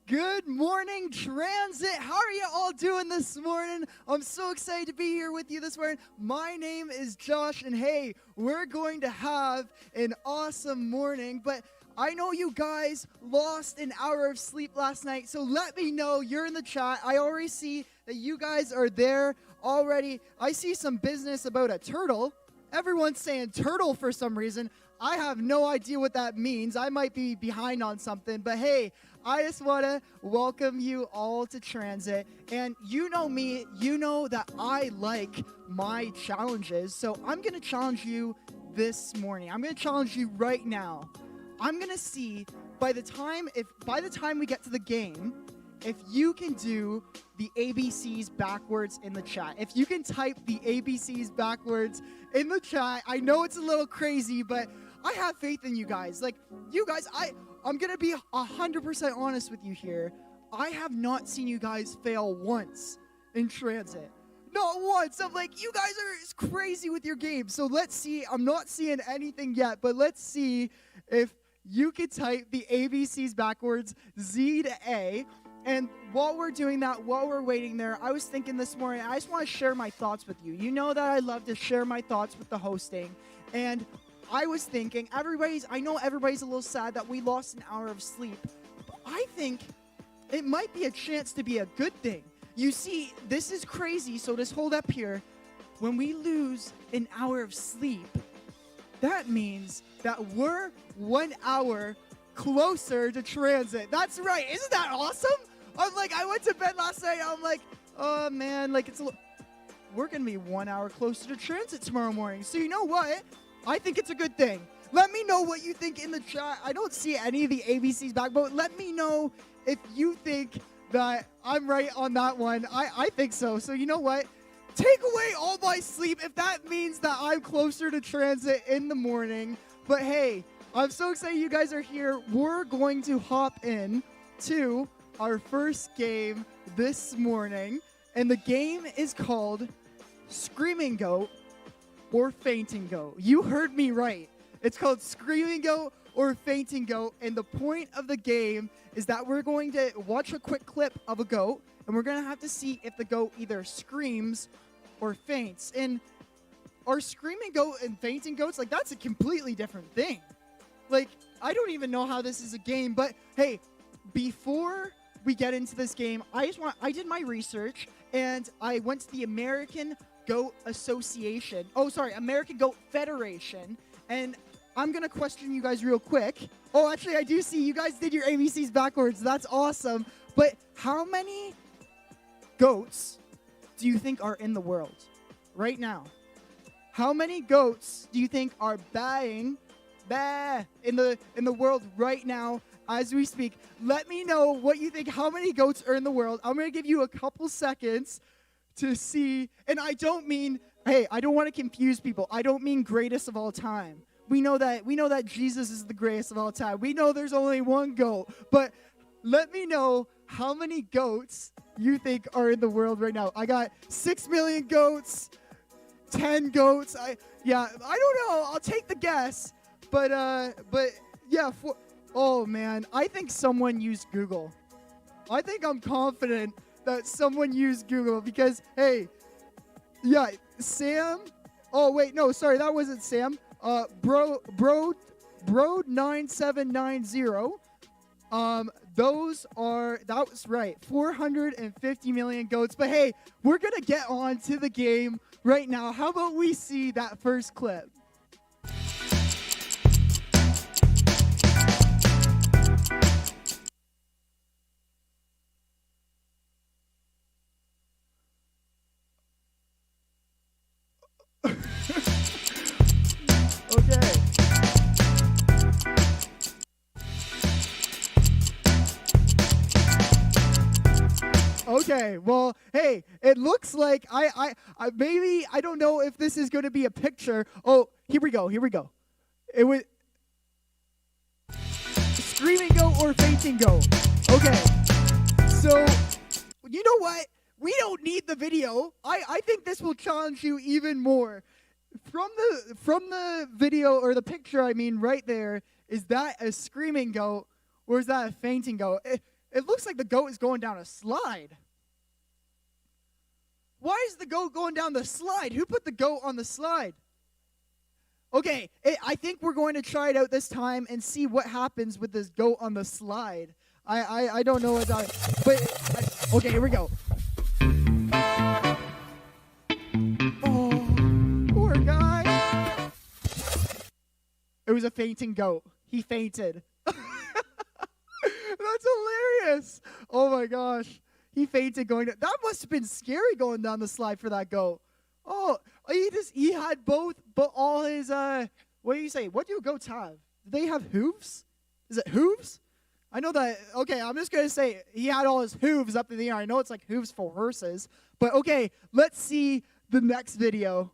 Good morning, Transit. How are you all doing this morning? I'm so excited to be here with you this morning. My name is Josh, and hey, we're going to have an awesome morning, but I know you guys lost an hour of sleep last night, so let me know. You're in the chat. I already see that you guys are there already. I see some business about a turtle. Everyone's saying turtle for some reason. I have no idea what that means. I might be behind on something, but hey, I just want to welcome you all to Transit. And you know me, you know that I like my challenges. So I'm going to challenge you this morning. I'm going to challenge you right now. I'm going to see by the time we get to the game, if you can do the ABCs backwards in the chat. If you can type the ABCs backwards in the chat. I know it's a little crazy, but I have faith in you guys. Like, you guys, I'm going to be 100% honest with you here. I have not seen you guys fail once in Transit. Not once. I'm like, you guys are crazy with your game. So let's see. I'm not seeing anything yet, but let's see if you can type the ABCs backwards, Z to A. And while we're doing that, while we're waiting there, I was thinking this morning, I just want to share my thoughts with you. You know that I love to share my thoughts with the hosting. And I was thinking, I know everybody's a little sad that we lost an hour of sleep, but I think it might be a chance to be a good thing. You see, this is crazy, so just hold up here. When we lose an hour of sleep, that means that we're 1 hour closer to Transit. That's right. Isn't that awesome? I went to bed last night. I'm like, oh man, we're going to be 1 hour closer to Transit tomorrow morning. So you know what? I think it's a good thing. Let me know what you think in the chat. I don't see any of the ABCs back, but let me know if you think that I'm right on that one. I think so. So you know what? Take away all my sleep if that means that I'm closer to Transit in the morning. But hey, I'm so excited you guys are here. We're going to hop in to our first game this morning. And the game is called Screaming Goat or Fainting Goat. You heard me right. It's called Screaming Goat or Fainting Goat. And the point of the game is that we're going to watch a quick clip of a goat. And we're going to have to see if the goat either screams or faints. And our Screaming Goat and Fainting Goats, that's a completely different thing. I don't even know how this is a game, but hey, before we get into this game, I did my research, and I went to the American Goat Federation, and I'm going to question you guys real quick. Oh, actually, I do see you guys did your ABCs backwards. That's awesome. But how many goats do you think are in the world right now? How many goats do you think are baying in the world right now as we speak? Let me know what you think. How many goats are in the world? I'm going to give you a couple seconds to see. And I don't mean, hey, I don't want to confuse people. I don't mean greatest of all time. We know that Jesus is the greatest of all time. We know there's only one goat. But let me know how many goats you think are in the world right now. I got 6 million goats, 10 goats. I don't know. I'll take the guess. But yeah, oh man, I think someone used Google. I think I'm confident that someone used Google because, hey, yeah, Sam. Oh wait, no, sorry, that wasn't Sam. Bro 9790. That was right, 450 million goats. But hey, we're gonna get on to the game right now. How about we see that first clip? Okay, well, hey, it looks like I maybe, I don't know if this is going to be a picture. Oh, here we go. It was Screaming Goat or Fainting Goat. Okay, so, you know what? We don't need the video. I think this will challenge you even more. From the video, or the picture, I mean, right there, is that a screaming goat or is that a fainting goat? It looks like the goat is going down a slide. Why is the goat going down the slide? Who put the goat on the slide? Okay, I think we're going to try it out this time and see what happens with this goat on the slide. I don't know what that is. But, okay, here we go. Oh, poor guy. It was a fainting goat. He fainted. That's hilarious. Oh, my gosh. He fainted going down. That must have been scary going down the slide for that goat. Oh, he had both, but all his, what do you say? What do goats have? Do they have hooves? Is it hooves? I know that, okay, I'm just going to say he had all his hooves up in the air. I know it's like hooves for horses, but okay, let's see the next video.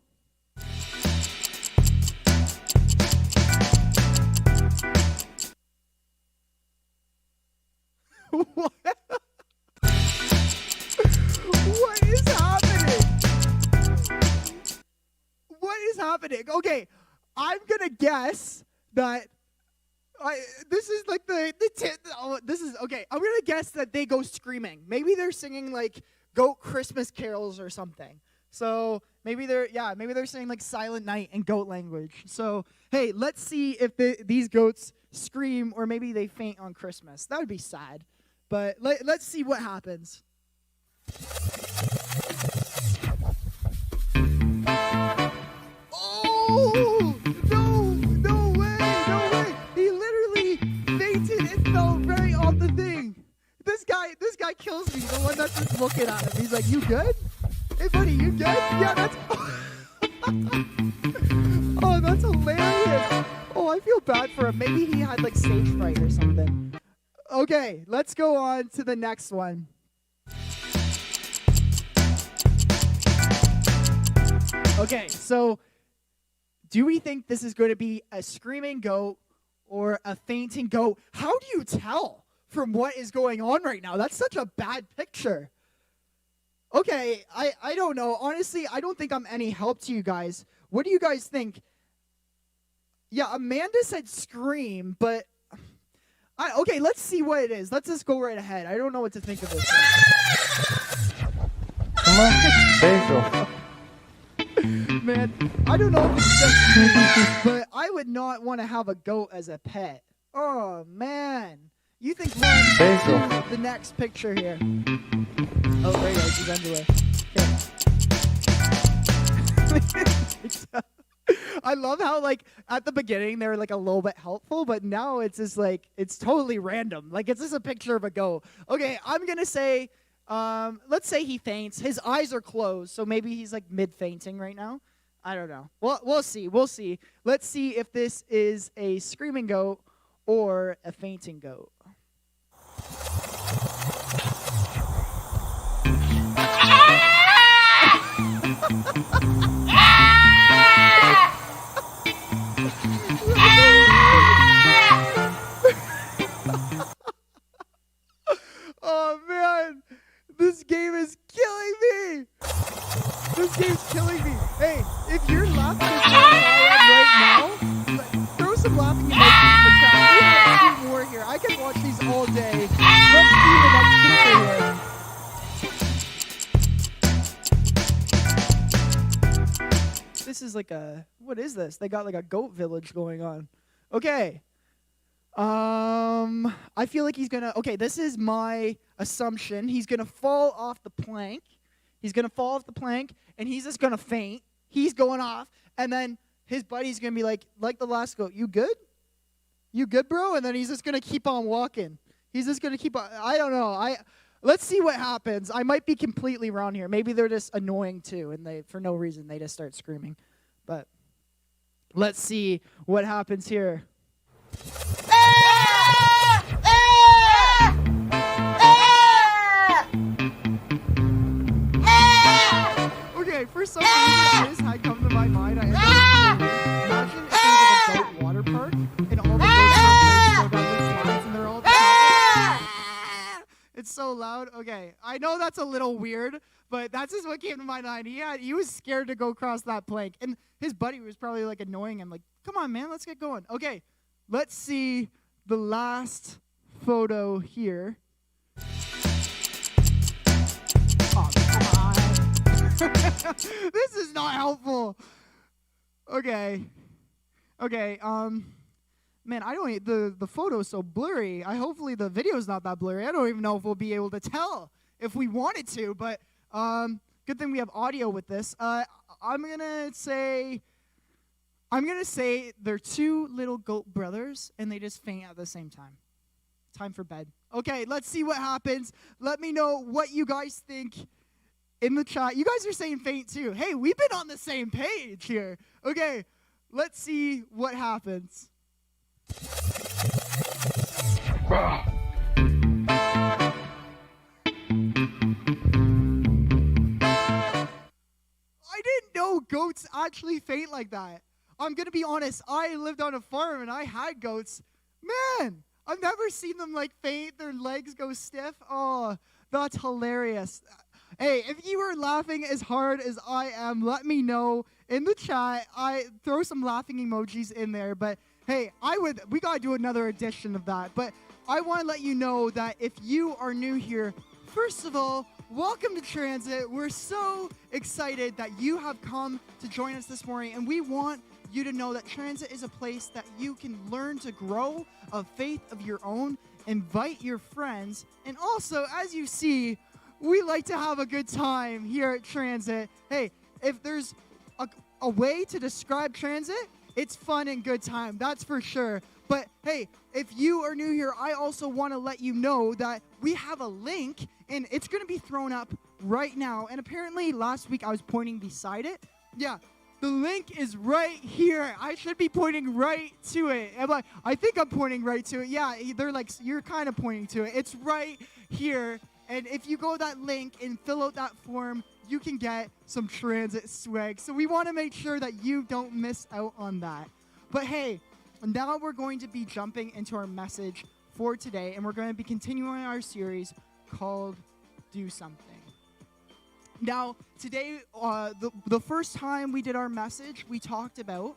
What? What is happening? What is happening? Okay, I'm gonna guess that this is like okay. I'm gonna guess that they go screaming. Maybe they're singing like goat Christmas carols or something. So maybe they're saying like Silent Night in goat language. So hey, let's see if these goats scream or maybe they faint on Christmas. That would be sad. But let's see what happens. Oh, no way. He literally fainted and fell right off the thing. This guy kills me, the one that's just looking at him. He's like, you good? Hey, buddy, you good? Yeah, that's... Oh, that's hilarious. Oh, I feel bad for him. Maybe he had like stage fright or something. Okay, let's go on to the next one. Okay, so do we think this is going to be a screaming goat or a fainting goat? How do you tell from what is going on right now? That's such a bad picture. Okay, I don't know. Honestly, I don't think I'm any help to you guys. What do you guys think? Yeah, Amanda said scream, but... okay, let's see what it is. Let's just go right ahead. I don't know what to think of this. Come on, Basil. Man, I don't know if it's just me, but I would not want to have a goat as a pet. Oh, man. You think run to the next picture here. Oh, there he goes. He's underway. Okay. I love how, like, at the beginning, they were, like, a little bit helpful, but now it's just, like, it's totally random. Like, it's just a picture of a goat. Okay, I'm going to say, let's say he faints. His eyes are closed, so maybe he's, like, mid-fainting right now. I don't know. Well, we'll see. Let's see if this is a screaming goat or a fainting goat. Oh, man. This game is killing me. This game's killing me. Hey, if you're laughing as loud as I am right now, throw some laughing emojis in the chat. We have 2 more here. I can watch these all day. Let's see the next picture here. This is like what is this? They got like a goat village going on. Okay. I feel like he's gonna, okay, this is my assumption. He's gonna fall off the plank. And he's just gonna faint. He's going off, and then his buddy's gonna be like the last goat, you good? You good, bro? And then he's just gonna keep on walking. He's just gonna keep on, I don't know. Let's see what happens. I might be completely wrong here. Maybe they're just annoying too, and for no reason, they just start screaming. But let's see what happens here. Okay, for some reason, this had come to my mind. I imagine if there was like a goat water park, and all the goats are go down the slides, and they're all It's so loud. Okay, I know that's a little weird, but that's just what came to my mind. He was scared to go across that plank, and his buddy was probably like annoying him, like, "Come on, man, let's get going." Okay, let's see the last photo here. This is not helpful. Okay. Man, the photo's so blurry. Hopefully the video's not that blurry. I don't even know if we'll be able to tell if we wanted to, but good thing we have audio with this. I'm gonna say they're two little goat brothers and they just faint at the same time. Time for bed. Okay, let's see what happens. Let me know what you guys think in the chat. You guys are saying faint too. Hey, we've been on the same page here. Okay, let's see what happens. I didn't know goats actually faint like that. I'm going to be honest. I lived on a farm and I had goats. Man, I've never seen them like faint. Their legs go stiff. Oh, that's hilarious. Hey, if you were laughing as hard as I am, let me know in the chat. I throw some laughing emojis in there. But hey, we got to do another edition of that. But I want to let you know that if you are new here, first of all, welcome to Transit. We're so excited that you have come to join us this morning. And we want you to know that Transit is a place that you can learn to grow a faith of your own, invite your friends, and also, as you see, we like to have a good time here at Transit. Hey, if there's a way to describe Transit, it's fun and good time, that's for sure. But hey, if you are new here, I also want to let you know that we have a link, and it's going to be thrown up right now. And apparently last week I was pointing beside it. Yeah, the link is right here. I should be pointing right to it. I think I'm pointing right to it. Yeah, they're like, you're kind of pointing to it. It's right here. And if you go to that link and fill out that form, you can get some Transit swag. So we want to make sure that you don't miss out on that. But hey, now we're going to be jumping into our message for today, and we're going to be continuing our series called Do Something. Now, today, the first time we did our message, we talked about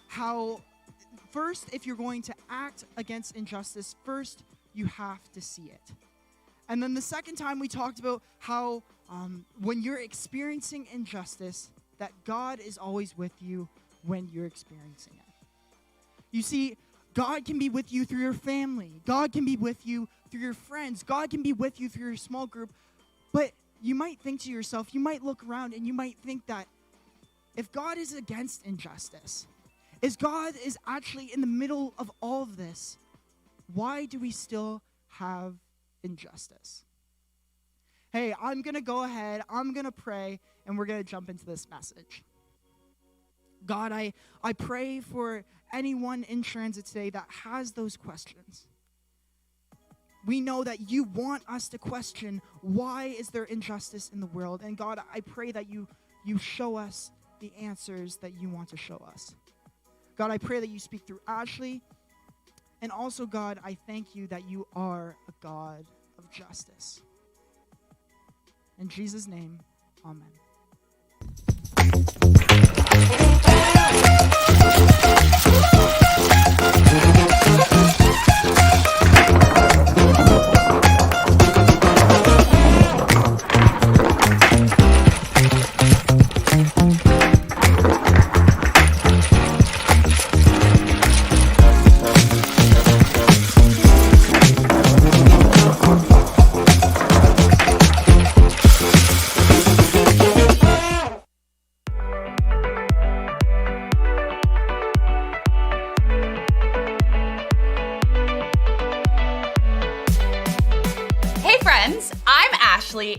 how first, if you're going to act against injustice, first you have to see it. And then the second time we talked about how when you're experiencing injustice, that God is always with you when you're experiencing it. You see, God can be with you through your family. God can be with you through your friends. God can be with you through your small group. But you might think to yourself, you might look around and you might think that if God is against injustice, if God is actually in the middle of all of this, why do we still have injustice? Hey, I'm going to go ahead, I'm going to pray, and we're going to jump into this message. God, I pray for anyone in Transit today that has those questions. We know that you want us to question, why is there injustice in the world? And God, I pray that you show us the answers that you want to show us. God, I pray that you speak through Ashley. And also, God, I thank you that you are a God of justice. In Jesus' name, amen.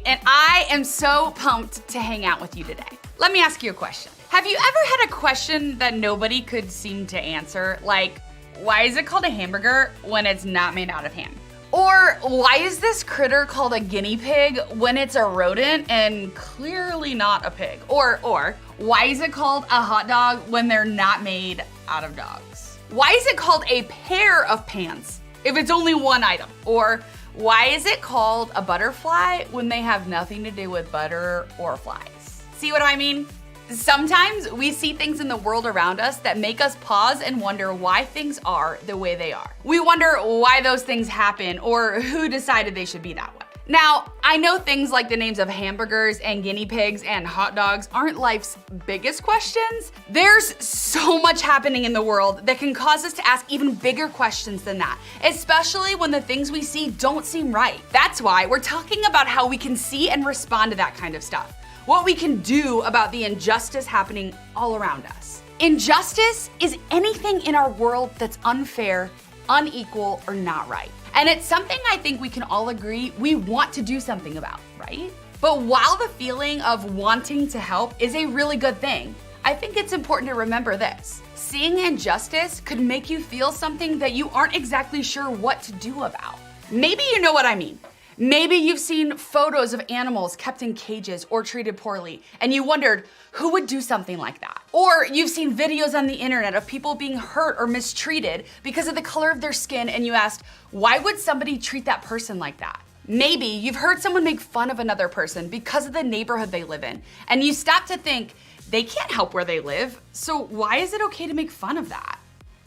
And I am so pumped to hang out with you today. Let me ask you a question. Have you ever had a question that nobody could seem to answer? Like, why is it called a hamburger when it's not made out of ham? Or why is this critter called a guinea pig when it's a rodent and clearly not a pig? Or why is it called a hot dog when they're not made out of dogs? Why is it called a pair of pants if it's only one item? Or why is it called a butterfly when they have nothing to do with butter or flies? See what I mean? Sometimes we see things in the world around us that make us pause and wonder why things are the way they are. We wonder why those things happen or who decided they should be that way. Now, I know things like the names of hamburgers and guinea pigs and hot dogs aren't life's biggest questions. There's so much happening in the world that can cause us to ask even bigger questions than that, especially when the things we see don't seem right. That's why we're talking about how we can see and respond to that kind of stuff. What we can do about the injustice happening all around us. Injustice is anything in our world that's unfair, unequal, or not right. And it's something I think we can all agree we want to do something about, right? But while the feeling of wanting to help is a really good thing, I think it's important to remember this. Seeing injustice could make you feel something that you aren't exactly sure what to do about. Maybe you know what I mean. Maybe you've seen photos of animals kept in cages or treated poorly, and you wondered who would do something like that. Or you've seen videos on the internet of people being hurt or mistreated because of the color of their skin, and you asked, why would somebody treat that person like that? Maybe you've heard someone make fun of another person because of the neighborhood they live in, and you stop to think, they can't help where they live, so why is it okay to make fun of that?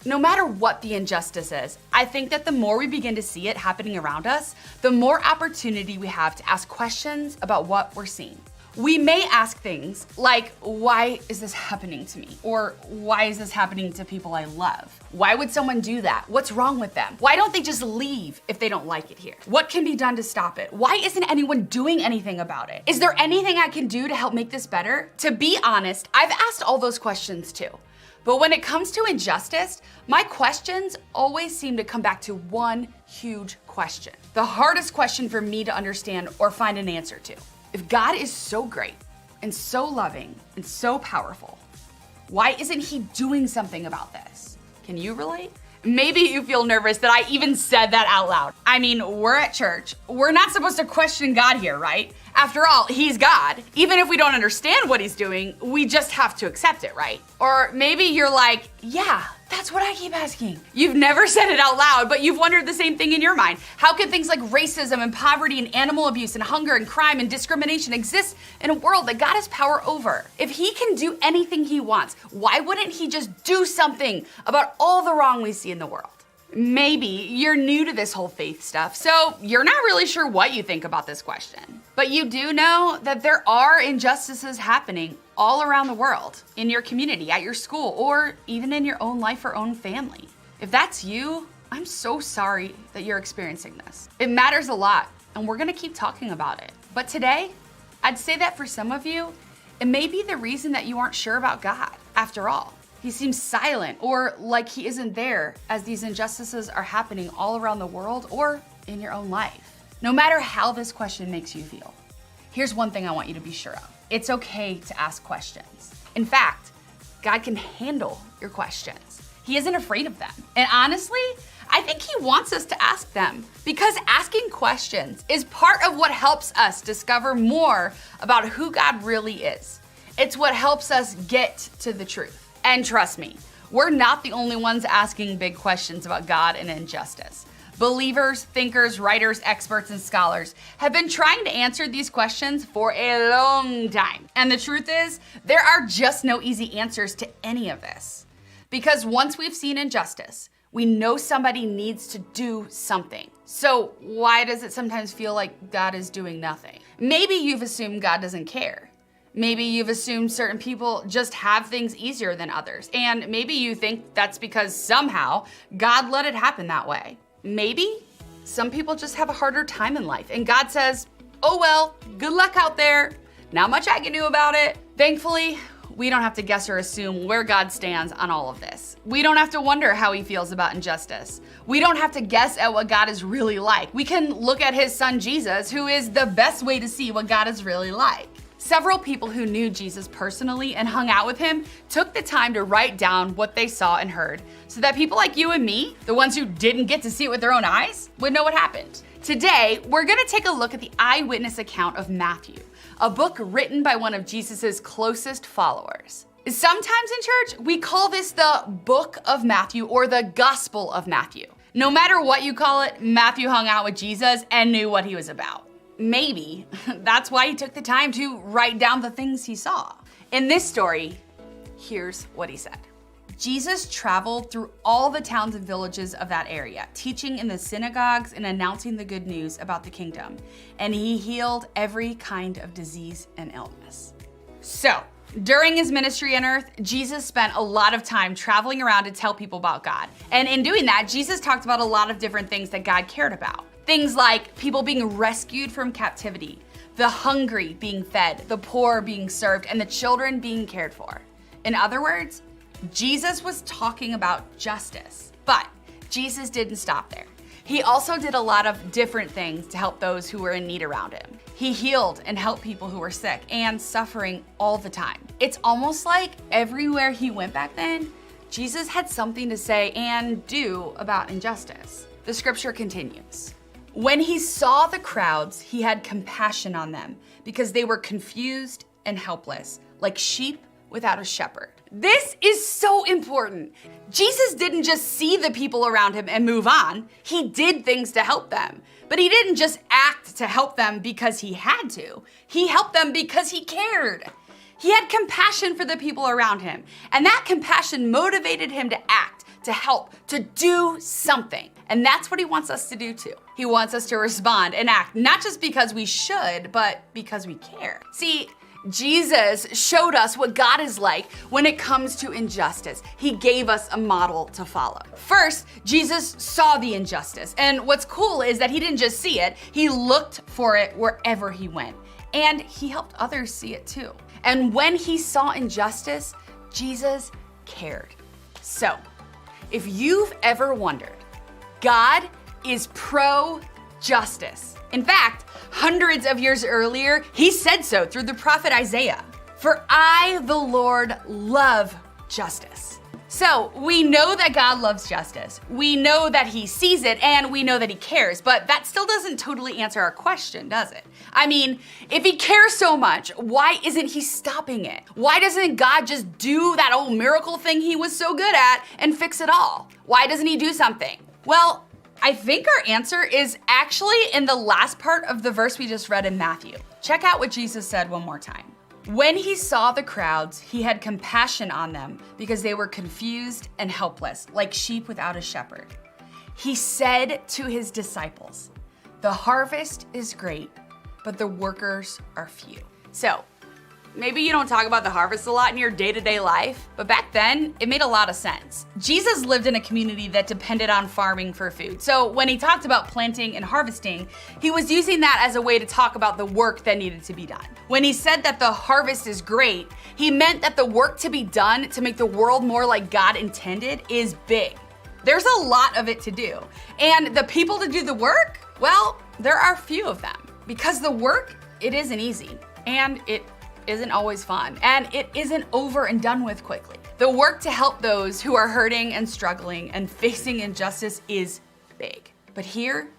No matter what the injustice is, I think that the more we begin to see it happening around us, the more opportunity we have to ask questions about what we're seeing. We may ask things like, why is this happening to me? Or why is this happening to people I love? Why would someone do that? What's wrong with them? Why don't they just leave if they don't like it here? What can be done to stop it? Why isn't anyone doing anything about it? Is there anything I can do to help make this better? To be honest, I've asked all those questions too. But when it comes to injustice, my questions always seem to come back to one huge question. The hardest question for me to understand or find an answer to. If God is so great and so loving and so powerful, why isn't he doing something about this? Can you relate? Maybe you feel nervous that I even said that out loud. I mean, we're at church. We're not supposed to question God here, right? After all, he's God. Even if we don't understand what he's doing, we just have to accept it, right? Or maybe you're like, yeah, that's what I keep asking. You've never said it out loud, but you've wondered the same thing in your mind. How can things like racism and poverty and animal abuse and hunger and crime and discrimination exist in a world that God has power over? If he can do anything he wants, why wouldn't he just do something about all the wrong we see in the world? Maybe you're new to this whole faith stuff, so you're not really sure what you think about this question. But you do know that there are injustices happening all around the world, in your community, at your school, or even in your own life or own family. If that's you, I'm so sorry that you're experiencing this. It matters a lot, and we're gonna keep talking about it. But today, I'd say that for some of you, it may be the reason that you aren't sure about God, after all. He seems silent or like he isn't there as these injustices are happening all around the world or in your own life. No matter how this question makes you feel, here's one thing I want you to be sure of. It's okay to ask questions. In fact, God can handle your questions. He isn't afraid of them. And honestly, I think he wants us to ask them because asking questions is part of what helps us discover more about who God really is. It's what helps us get to the truth. And trust me, we're not the only ones asking big questions about God and injustice. Believers, thinkers, writers, experts, and scholars have been trying to answer these questions for a long time. And the truth is, there are just no easy answers to any of this. Because once we've seen injustice, we know somebody needs to do something. So why does it sometimes feel like God is doing nothing? Maybe you've assumed God doesn't care. Maybe you've assumed certain people just have things easier than others. And maybe you think that's because somehow God let it happen that way. Maybe some people just have a harder time in life and God says, oh well, good luck out there. Not much I can do about it. Thankfully, we don't have to guess or assume where God stands on all of this. We don't have to wonder how he feels about injustice. We don't have to guess at what God is really like. We can look at his son Jesus, who is the best way to see what God is really like. Several people who knew Jesus personally and hung out with him took the time to write down what they saw and heard so that people like you and me, the ones who didn't get to see it with their own eyes, would know what happened. Today, we're gonna take a look at the eyewitness account of Matthew, a book written by one of Jesus's closest followers. Sometimes in church, we call this the Book of Matthew or the Gospel of Matthew. No matter what you call it, Matthew hung out with Jesus and knew what he was about. Maybe that's why he took the time to write down the things he saw. In this story, here's what he said. Jesus traveled through all the towns and villages of that area, teaching in the synagogues and announcing the good news about the kingdom. And he healed every kind of disease and illness. So, during his ministry on earth, Jesus spent a lot of time traveling around to tell people about God. And in doing that, Jesus talked about a lot of different things that God cared about. Things like people being rescued from captivity, the hungry being fed, the poor being served, and the children being cared for. In other words, Jesus was talking about justice. But Jesus didn't stop there. He also did a lot of different things to help those who were in need around him. He healed and helped people who were sick and suffering all the time. It's almost like everywhere he went back then, Jesus had something to say and do about injustice. The scripture continues. When he saw the crowds, he had compassion on them because they were confused and helpless, like sheep without a shepherd. This is so important. Jesus didn't just see the people around him and move on. He did things to help them. But he didn't just act to help them because he had to. He helped them because he cared. He had compassion for the people around him. And that compassion motivated him to act, to help, to do something. And that's what he wants us to do too. He wants us to respond and act, not just because we should, but because we care. See, Jesus showed us what God is like when it comes to injustice. He gave us a model to follow. First, Jesus saw the injustice. And what's cool is that he didn't just see it, he looked for it wherever he went. And he helped others see it too. And when he saw injustice, Jesus cared. So, if you've ever wondered, God is pro-justice. In fact, hundreds of years earlier, he said so through the prophet Isaiah. For I, the Lord, love justice. So we know that God loves justice. We know that he sees it and we know that he cares, but that still doesn't totally answer our question, does it? I mean, if he cares so much, why isn't he stopping it? Why doesn't God just do that old miracle thing he was so good at and fix it all? Why doesn't he do something? Well, I think our answer is actually in the last part of the verse we just read in Matthew. Check out what Jesus said one more time. When he saw the crowds, he had compassion on them because they were confused and helpless, like sheep without a shepherd. He said to his disciples, "The harvest is great, but the workers are few." So, maybe you don't talk about the harvest a lot in your day-to-day life, but back then, it made a lot of sense. Jesus lived in a community that depended on farming for food. So when he talked about planting and harvesting, he was using that as a way to talk about the work that needed to be done. When he said that the harvest is great, he meant that the work to be done to make the world more like God intended is big. There's a lot of it to do. And the people to do the work, well, there are few of them. Because the work, it isn't easy. And it isn't always fun, and it isn't over and done with quickly. The work to help those who are hurting and struggling and facing injustice is big. But here,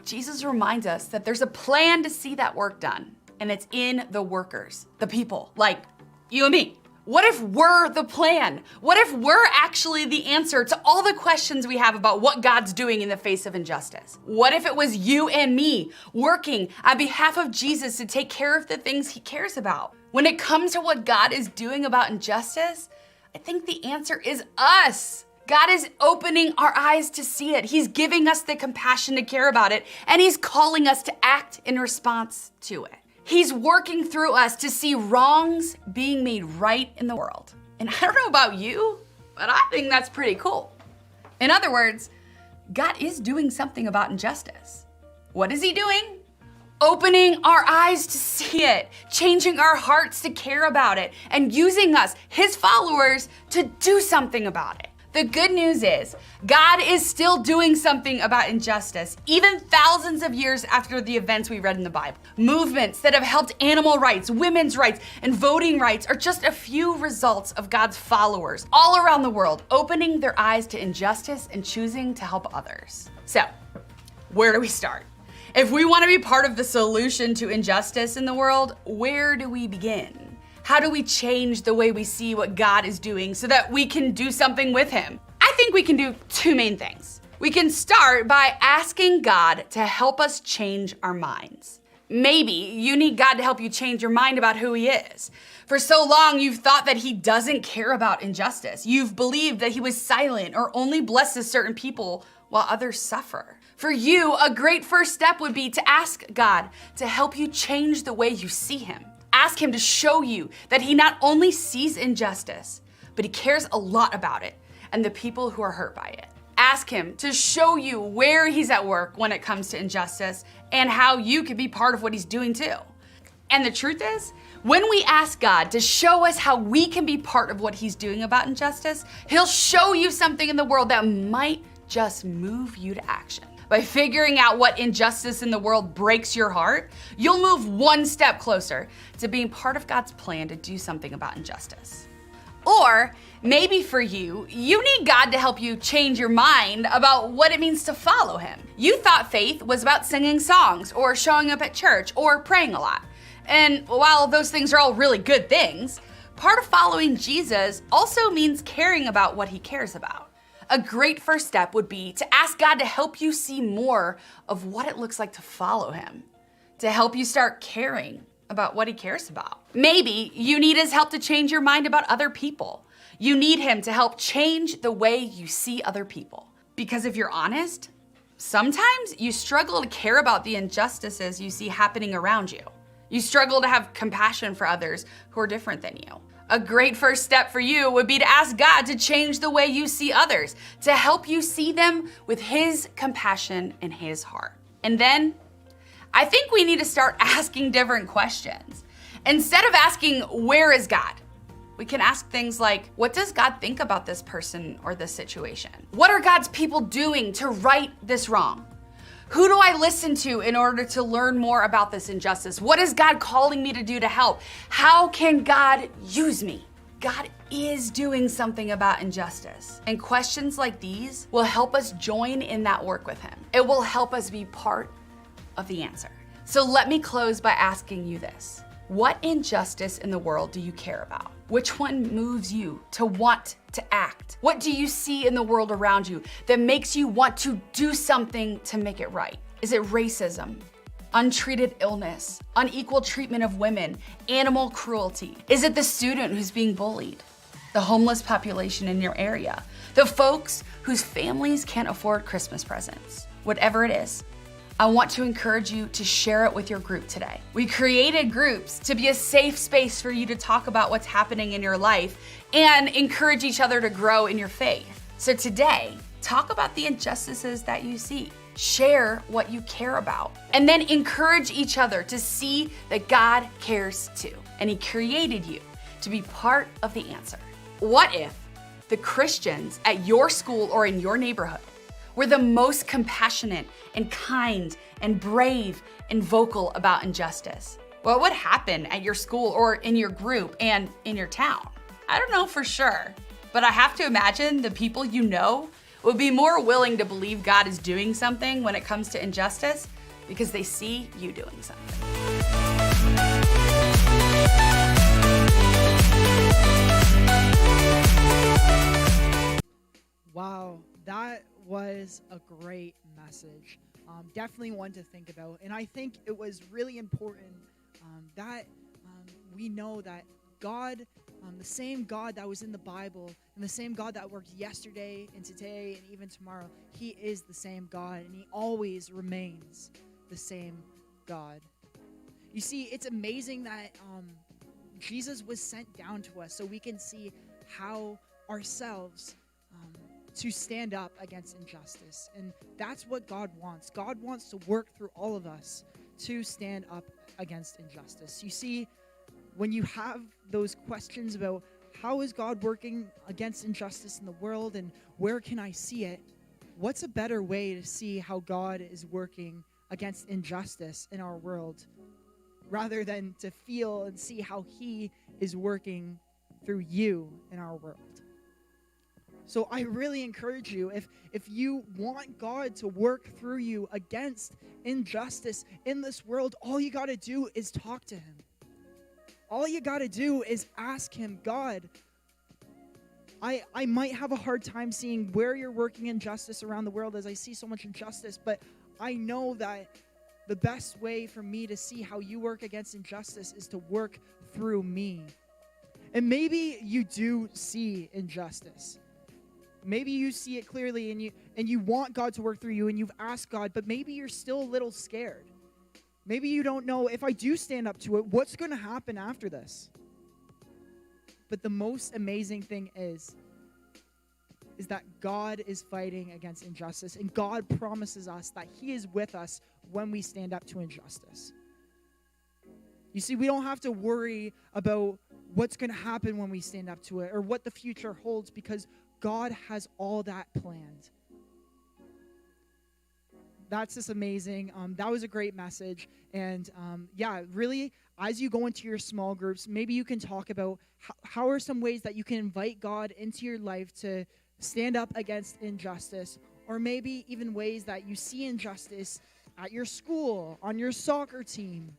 Jesus reminds us that there's a plan to see that work done, and it's in the workers, the people, like you and me. What if we're the plan? What if we're actually the answer to all the questions we have about what God's doing in the face of injustice? What if it was you and me working on behalf of Jesus to take care of the things he cares about? When it comes to what God is doing about injustice, I think the answer is us. God is opening our eyes to see it. He's giving us the compassion to care about it, and he's calling us to act in response to it. He's working through us to see wrongs being made right in the world. And I don't know about you, but I think that's pretty cool. In other words, God is doing something about injustice. What is he doing? Opening our eyes to see it, changing our hearts to care about it, and using us, his followers, to do something about it. The good news is, God is still doing something about injustice, even thousands of years after the events we read in the Bible. Movements that have helped animal rights, women's rights, and voting rights are just a few results of God's followers all around the world, opening their eyes to injustice and choosing to help others. So, where do we start? If we want to be part of the solution to injustice in the world, where do we begin? How do we change the way we see what God is doing so that we can do something with him? I think we can do two main things. We can start by asking God to help us change our minds. Maybe you need God to help you change your mind about who he is. For so long, you've thought that he doesn't care about injustice. You've believed that he was silent or only blesses certain people while others suffer. For you, a great first step would be to ask God to help you change the way you see him. Ask him to show you that he not only sees injustice, but he cares a lot about it and the people who are hurt by it. Ask him to show you where he's at work when it comes to injustice and how you can be part of what he's doing too. And the truth is, when we ask God to show us how we can be part of what he's doing about injustice, he'll show you something in the world that might just move you to action. By figuring out what injustice in the world breaks your heart, you'll move one step closer to being part of God's plan to do something about injustice. Or maybe for you, you need God to help you change your mind about what it means to follow him. You thought faith was about singing songs or showing up at church or praying a lot. And while those things are all really good things, part of following Jesus also means caring about what he cares about. A great first step would be to ask God to help you see more of what it looks like to follow him, to help you start caring about what he cares about. Maybe you need his help to change your mind about other people. You need him to help change the way you see other people. Because if you're honest, sometimes you struggle to care about the injustices you see happening around you. You struggle to have compassion for others who are different than you. A great first step for you would be to ask God to change the way you see others, to help you see them with his compassion and his heart. And then, I think we need to start asking different questions. Instead of asking, where is God? We can ask things like, what does God think about this person or this situation? What are God's people doing to right this wrong? Who do I listen to in order to learn more about this injustice? What is God calling me to do to help? How can God use me? God is doing something about injustice. And questions like these will help us join in that work with him. It will help us be part of the answer. So let me close by asking you this. What injustice in the world do you care about? Which one moves you to want to act? What do you see in the world around you that makes you want to do something to make it right? Is it racism, untreated illness, unequal treatment of women, animal cruelty? Is it the student who's being bullied? The homeless population in your area? The folks whose families can't afford Christmas presents? Whatever it is, I want to encourage you to share it with your group today. We created groups to be a safe space for you to talk about what's happening in your life and encourage each other to grow in your faith. So today, talk about the injustices that you see. Share what you care about, and then encourage each other to see that God cares too. And he created you to be part of the answer. What if the Christians at your school or in your neighborhood were the most compassionate and kind and brave and vocal about injustice? What would happen at your school or in your group and in your town? I don't know for sure, but I have to imagine the people you know would be more willing to believe God is doing something when it comes to injustice because they see you doing something. Wow, that was a great message. Definitely one to think about. And I think it was really important that we know that God, the same God that was in the Bible and the same God that worked yesterday and today and even tomorrow, he is the same God and he always remains the same God. You see, it's amazing that Jesus was sent down to us so we can see how ourselves to stand up against injustice. And that's what God wants. God wants to work through all of us to stand up against injustice. You see, when you have those questions about how is God working against injustice in the world and where can I see it, what's a better way to see how God is working against injustice in our world rather than to feel and see how he is working through you in our world? So I really encourage you, if you want God to work through you against injustice in this world, all you got to do is talk to him. All you got to do is ask him, God, I might have a hard time seeing where you're working injustice around the world as I see so much injustice, but I know that the best way for me to see how you work against injustice is to work through me. And maybe you do see injustice. Maybe you see it clearly and you want God to work through you and you've asked God, but maybe you're still a little scared. Maybe you don't know, if I do stand up to it, what's going to happen after this? But the most amazing thing is that God is fighting against injustice, and God promises us that he is with us when we stand up to injustice. You see, we don't have to worry about what's going to happen when we stand up to it or what the future holds, because God has all that planned. That's just amazing. That was a great message. And really, as you go into your small groups, maybe you can talk about how are some ways that you can invite God into your life to stand up against injustice, or maybe even ways that you see injustice at your school, on your soccer team,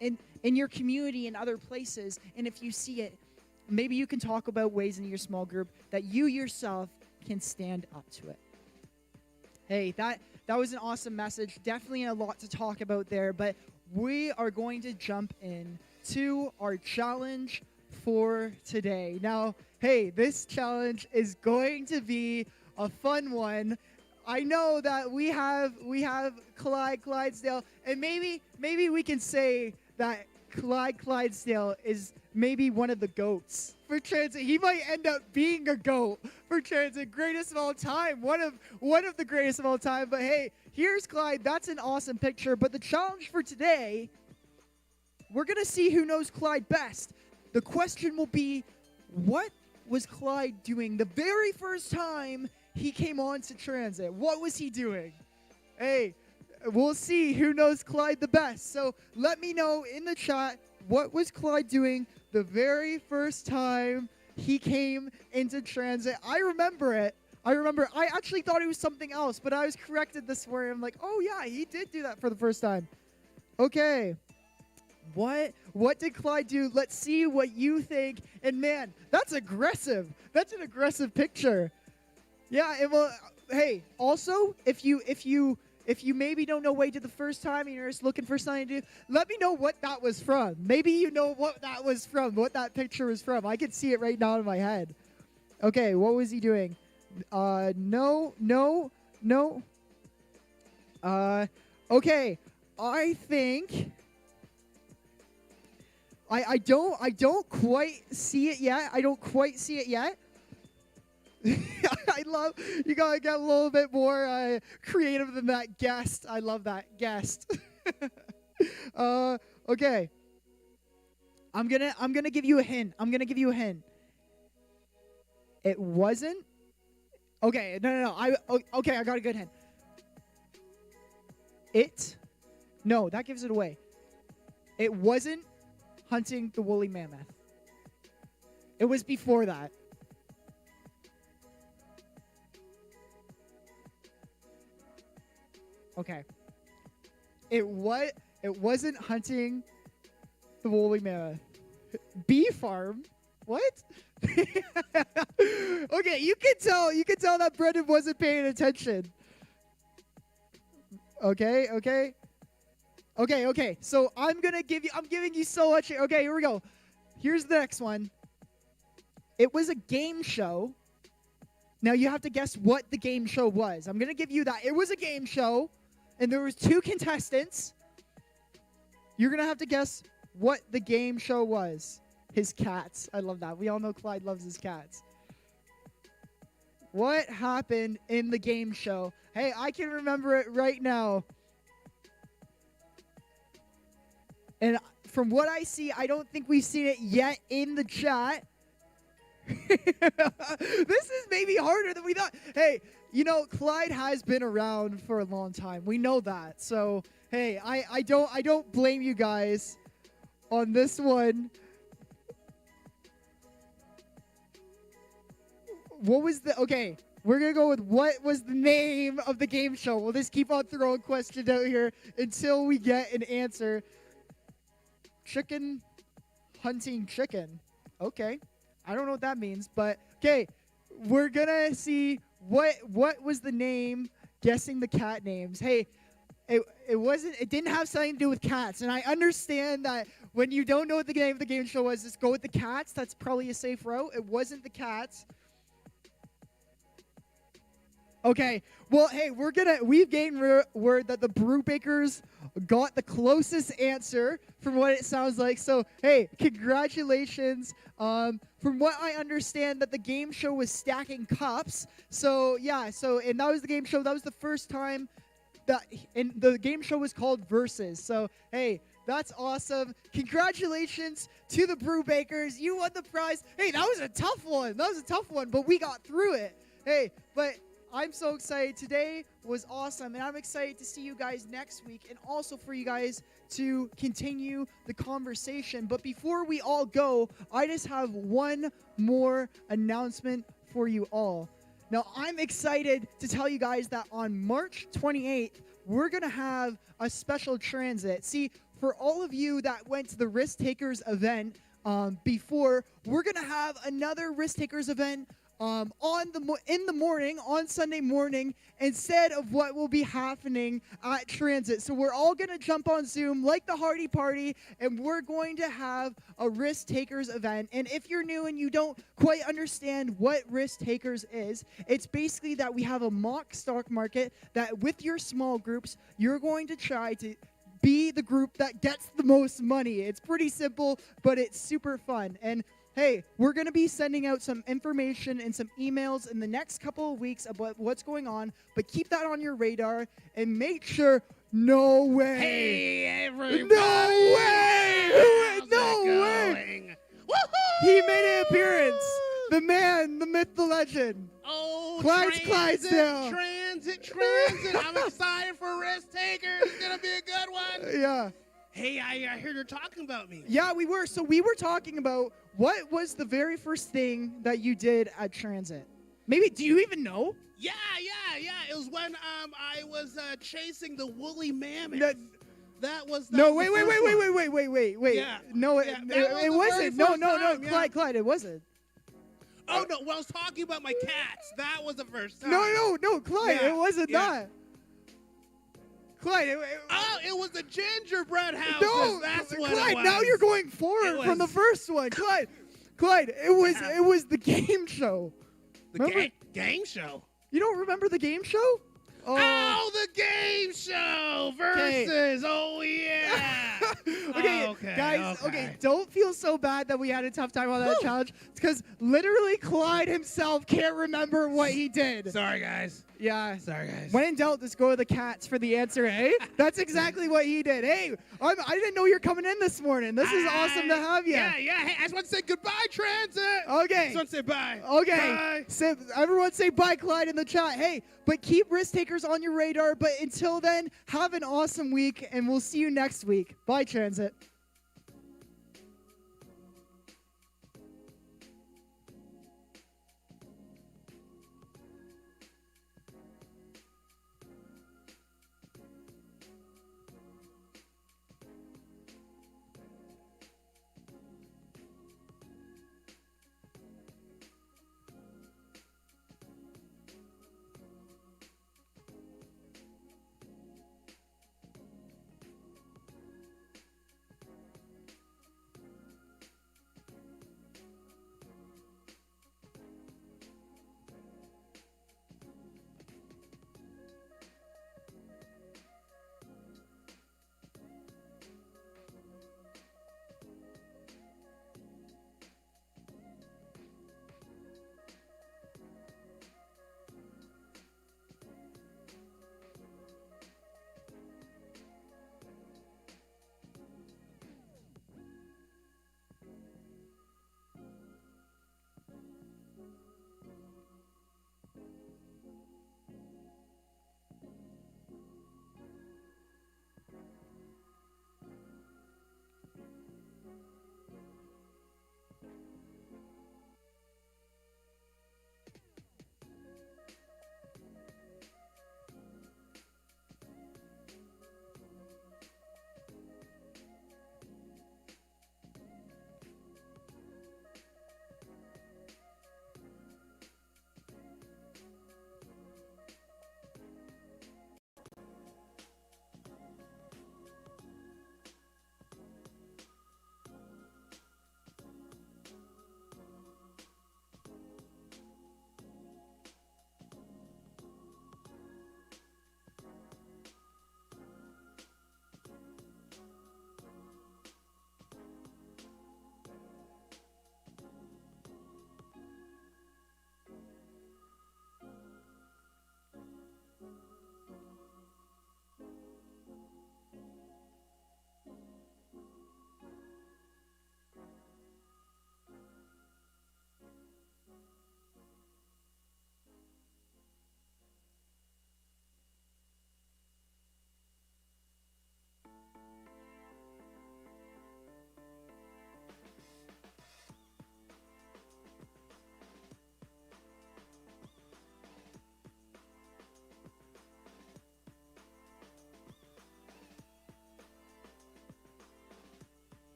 in your community and other places. And if you see it, maybe you can talk about ways in your small group that you yourself can stand up to it. Hey, that was an awesome message. Definitely a lot to talk about there, but we are going to jump in to our challenge for today. Now, hey, this challenge is going to be a fun one. I know that we have Clydesdale, and maybe we can say that Clydesdale is maybe one of the GOATs for transit. He might end up being a GOAT for transit, greatest of all time, one of the greatest of all time. But hey, here's Clyde. That's an awesome picture. But the challenge for today, we're gonna see who knows Clyde best. The question will be, what was Clyde doing the very first time he came on to transit? What was he doing? Hey, we'll see who knows Clyde the best. So let me know in the chat, what was Clyde doing the very first time he came into transit? I remember it. I actually thought it was something else, but I was corrected this morning. I'm like, oh yeah, he did do that for the first time. Okay. What did Clyde do? Let's see what you think. And man, that's aggressive. That's an aggressive picture. Yeah, it will. Hey, also, if you maybe don't know what you did the first time and you're just looking for something to do, let me know what that was from. Maybe you know what that was from, what that picture was from. I can see it right now in my head. Okay, what was he doing? No. Okay, I think I don't quite see it yet. I love, you gotta get a little bit more creative than that. Guest. I love that. Guest. Okay. I'm gonna give you a hint. It wasn't. Okay, no. Okay, I got a good hint. No, that gives it away. It wasn't hunting the woolly mammoth. It was before that. Okay. It wasn't hunting the woolly mammoth. Bee farm? What? Okay, you can tell that Brendan wasn't paying attention. Okay. So I'm giving you so much. Okay, here we go. Here's the next one. It was a game show. Now you have to guess what the game show was. I'm gonna give you that. It was a game show, and there was 2 contestants. You're gonna have to guess what the game show was. His cats. I love that. We all know Clyde loves his cats. What happened in the game show? Hey, I can remember it right now. And from what I see, I don't think we've seen it yet in the chat. This is maybe harder than we thought. Hey, Clyde has been around for a long time. We know that. So, hey, I don't blame you guys on this one. Okay, we're going to go with what was the name of the game show. We'll just keep on throwing questions out here until we get an answer. Chicken hunting chicken. Okay. I don't know what that means, but okay. We're going to see what was the name, guessing the cat names. Hey, it didn't have something to do with cats, and I understand that when you don't know what the name of the game show was, just go with the cats. That's probably a safe route. It wasn't the cats. Okay, well, hey, we've gained word that the Brew Bakers got the closest answer from what it sounds like. So, hey, congratulations. From what I understand, that the game show was stacking cups. So, yeah, and that was the game show. That was the first time and the game show was called Versus. So, hey, that's awesome. Congratulations to the Brew Bakers. You won the prize. Hey, that was a tough one. But we got through it. Hey, but I'm so excited. Today was awesome, and I'm excited to see you guys next week and also for you guys to continue the conversation. But before we all go, I just have one more announcement for you all. Now, I'm excited to tell you guys that on March 28th, we're going to have a special transit. See, for all of you that went to the Risk Takers event before, we're going to have another Risk Takers event in the morning, on Sunday morning, instead of what will be happening at Transit. So we're all going to jump on Zoom like the Hardy Party, and we're going to have a Risk Takers event. And if you're new and you don't quite understand what Risk Takers is, it's basically that we have a mock stock market that with your small groups, you're going to try to be the group that gets the most money. It's pretty simple, but it's super fun. And hey, we're going to be sending out some information and some emails in the next couple of weeks about what's going on, but keep that on your radar and make sure, no way. Hey, everybody. No way. No way. Woohoo! He made an appearance. The man, the myth, the legend. Oh, Clydesdale. Transit. I'm excited for Risk Takers. It's going to be a good one. Yeah. Hey, I heard you're talking about me. Yeah, we were. So we were talking about what was the very first thing that you did at Transit. Maybe, do you even know? Yeah. It was when I was chasing the woolly mammoth. That was No, the wait. Yeah. No, Yeah, that was it the wasn't. very No, first time, yeah. Clyde, it wasn't. Oh, no, well, I was talking about my cats. That was the first time. No, Clyde, Yeah, it wasn't yeah. that. Clyde, it was the gingerbread houses. no, That's what Clyde, it was. now you're going forward from the first one. Clyde, it was the game show. The game show. You don't remember the game show? Oh, the game show versus. Oh, yeah. Okay, guys, okay, don't feel so bad that we had a tough time on that challenge. It's because literally Clyde himself can't remember what he did. Sorry, guys. Yeah. Sorry, guys. When in doubt, just go to the cats for the answer, eh? That's exactly what he did. Hey, I didn't know you're coming in this morning. This is awesome to have you. Yeah. Hey, I just want to say goodbye, Transit. Okay. I just want to say bye. Okay. Bye. Everyone say bye, Clyde, in the chat. Hey, but keep Risk Takers on your radar. But until then, have an awesome week, and we'll see you next week. Bye, Transit.